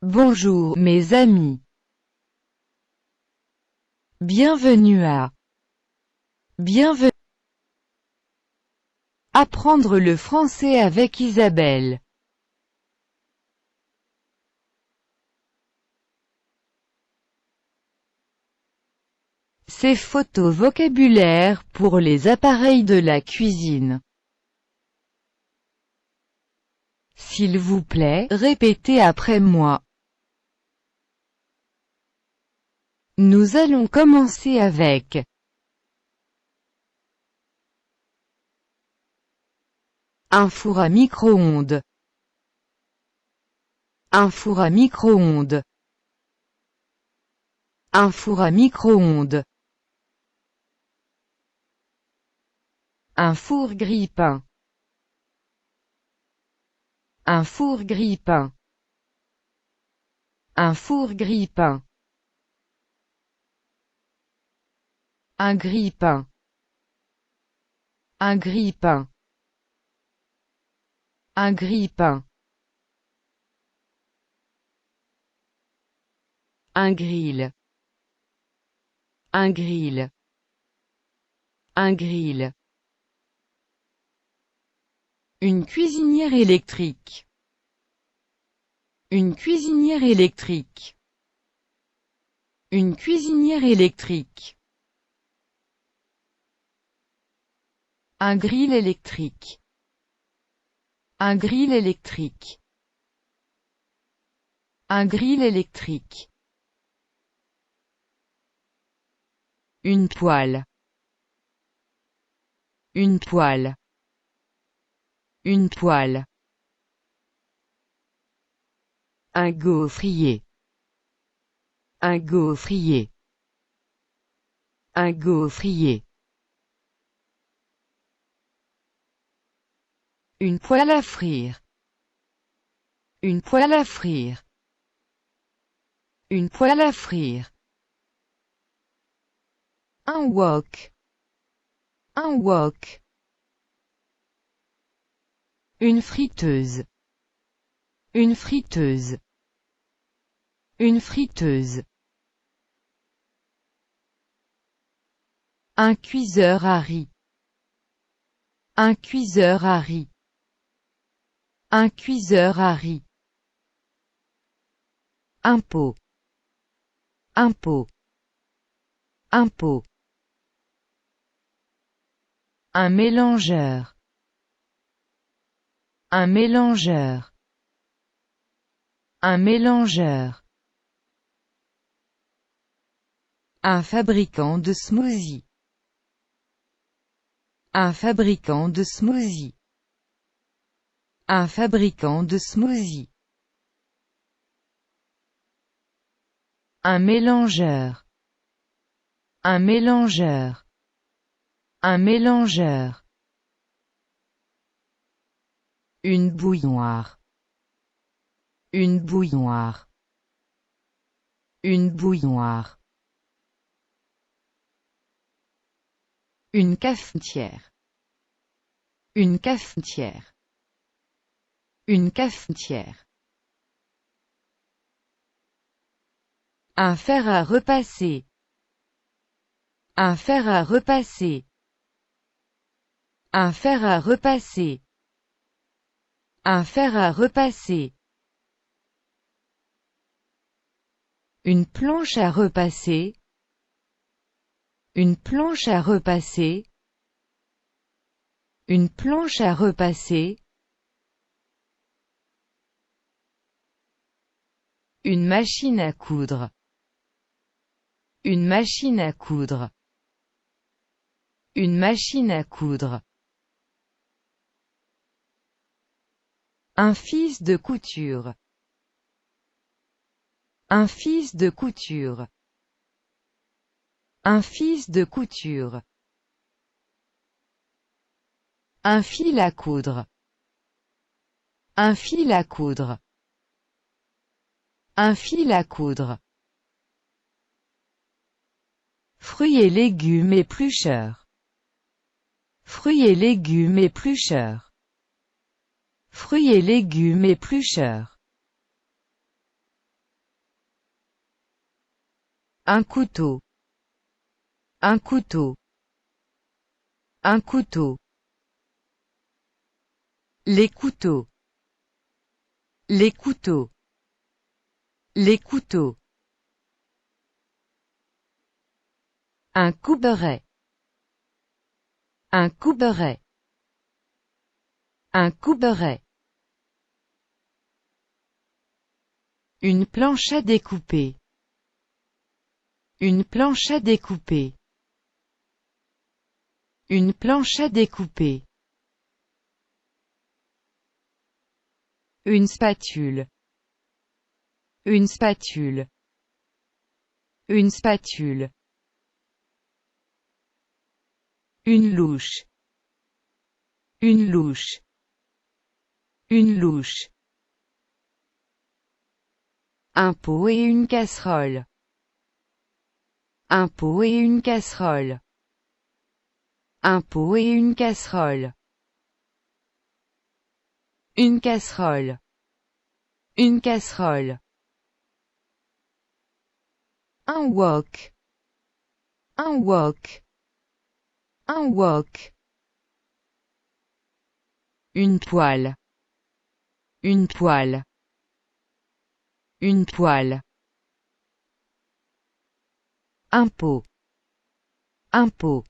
Bonjour mes amis. Bienvenue à Bienvenue. Apprendre le français avec Isabelle. Ces photos vocabulaire pour les appareils de la cuisine. S'il vous plaît, répétez après moi. Nous allons commencer avec un four à micro-ondes. Un four à micro-ondes. Un four à micro-ondes. Un four grille-pain. Un four grille-pain. Un four grille-pain. Un grille-pain. Un grille-pain. Un grille-pain. Un grill. Un grill. Un grill. Une cuisinière électrique. Une cuisinière électrique. Une cuisinière électrique. Un grill électrique. Un grill électrique. Un grill électrique. Une poêle. Une poêle. Une poêle. Un gaufrier. Un gaufrier. Un gaufrier. Une poêle à frire. Une poêle à frire. Une poêle à frire. Un wok. Un wok. Une friteuse. Une friteuse. Une friteuse. Un cuiseur à riz. Un cuiseur à riz. Un cuiseur à riz. Un pot. Un pot. Un pot. Un mélangeur. Un mélangeur. Un mélangeur. Un fabricant de smoothie. Un fabricant de smoothie. Un fabricant de smoothie. Un mélangeur. Un mélangeur. Un mélangeur. Une bouilloire. Une bouilloire. Une bouilloire. Une cafetière. Une cafetière. Une cafetière. Un fer à repasser. Un fer à repasser. Un fer à repasser. Un fer à repasser. Une planche à repasser. Une planche à repasser. Une planche à repasser. Une machine à coudre. Une machine à coudre. Une machine à coudre. Un fils de couture. Un fils de couture. Un fils de couture. Un fil à coudre. Un fil à coudre. Un fil à coudre. Fruits et légumes éplucheurs. Fruits et légumes éplucheurs. Fruits et légumes éplucheurs. Un couteau. Un couteau. Un couteau. Les couteaux. Les couteaux. Les couteaux. Un couberet. Un couberet. Un couberet. Une planche à découper. Une planche à découper. Une planche à découper. Une spatule. Une spatule. Une spatule. Une louche. Une louche. Une louche. Un pot et une casserole. Un pot et une casserole. Un pot et une casserole. Une casserole. Une casserole. Un wok. Un wok. Un wok. Une poêle. Une poêle. Une poêle. Un pot. Un pot.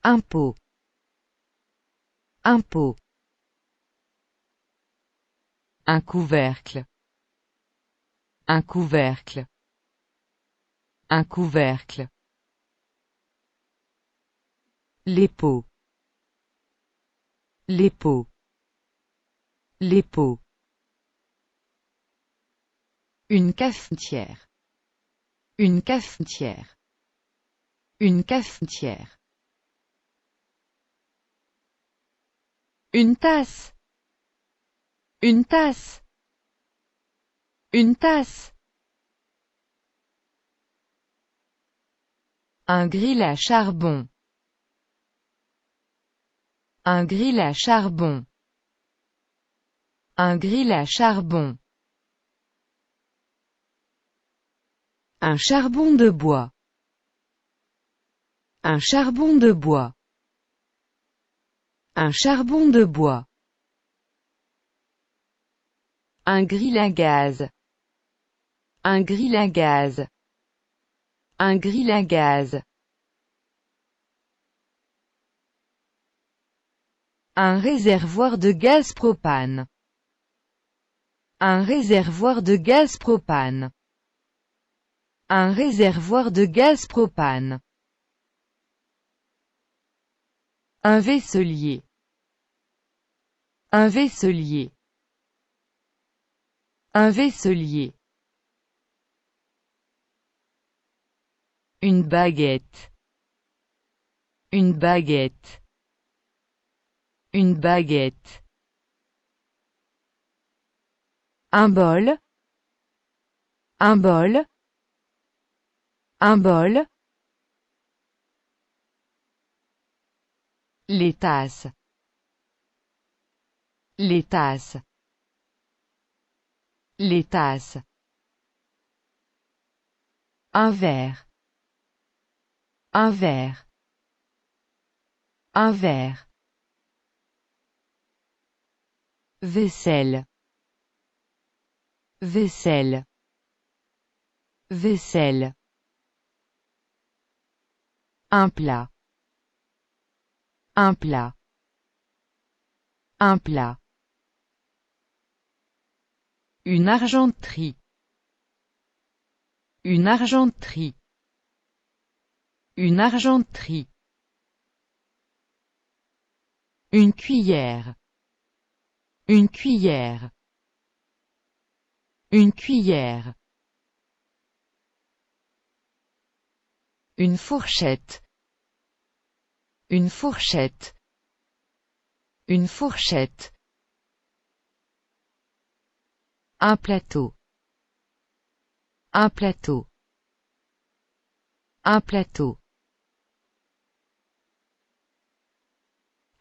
Un pot. Un pot. Un couvercle. Un couvercle. Un couvercle. Les pots. Les pots. Les pots. Une cafetière. Une cafetière. Une cafetière. Une tasse. Une tasse. Une tasse. Un grill à charbon. Un grill à charbon. Un grill à charbon. Un charbon de bois. Un charbon de bois. Un charbon de bois. Un grill à gaz. Un grill à gaz. Un grill à gaz. Un réservoir de gaz propane. Un réservoir de gaz propane. Un réservoir de gaz propane. Un vaisselier. Un vaisselier. Un vaisselier. Une baguette. Une baguette. Une baguette. Un bol. Un bol. Un bol. Les tasses. Les tasses. Les tasses. Un verre. Un verre. Un verre. Vaisselle. Vaisselle. Vaisselle. Un plat. Un plat. Un plat. Une argenterie. Une argenterie. Une argenterie. Une cuillère. Une cuillère. Une cuillère. Une fourchette. Une fourchette. Une fourchette. Un plateau. Un plateau. Un plateau.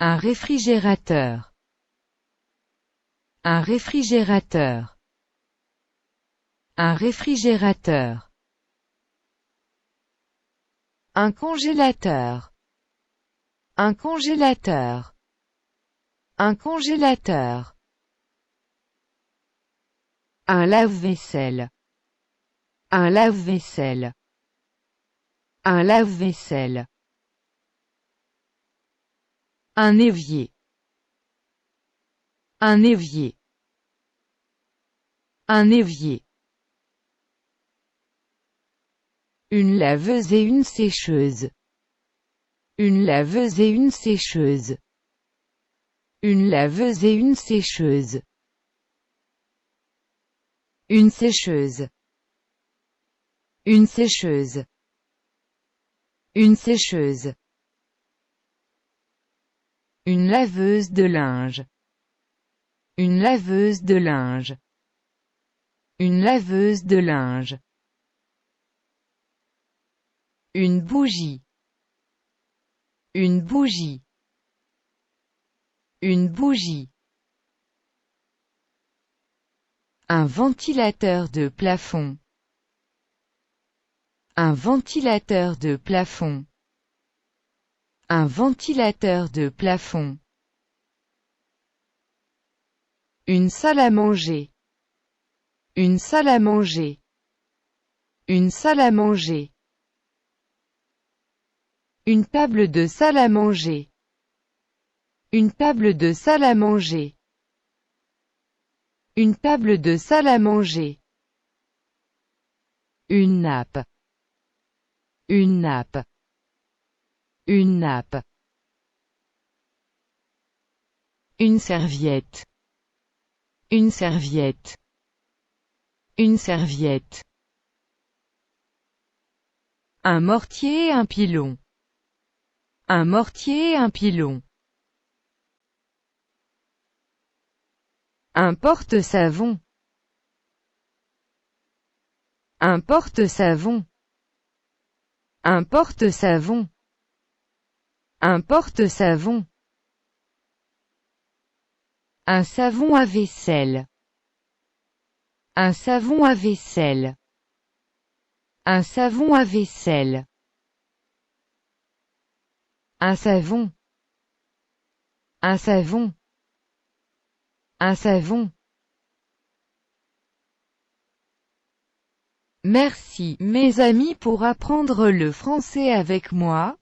Un réfrigérateur. Un réfrigérateur. Un réfrigérateur. Un congélateur. Un congélateur. Un congélateur. Un lave-vaisselle. Un lave-vaisselle. Un lave-vaisselle. Un évier. Un évier. Un évier. Une laveuse et une sécheuse. Une laveuse et une sécheuse. Une laveuse et une sécheuse. Une sécheuse. Une sécheuse. Une sécheuse. Une laveuse de linge. Une laveuse de linge. Une laveuse de linge. Une bougie. Une bougie. Une bougie. Un ventilateur de plafond. Un ventilateur de plafond. Un ventilateur de plafond. Une salle à manger. Une salle à manger. Une salle à manger. Une table de salle à manger. Une table de salle à manger. Une table de salle à manger. Une nappe. Une nappe. Une nappe. Une serviette. Une serviette. Une serviette. Un mortier et un pilon. Un mortier et un pilon. Un porte-savon. Un porte-savon. Un porte-savon. Un porte-savon. Un savon à vaisselle. Un savon à vaisselle. Un savon à vaisselle. Un savon. Un savon. Un savon. Merci, mes amis, pour apprendre le français avec moi.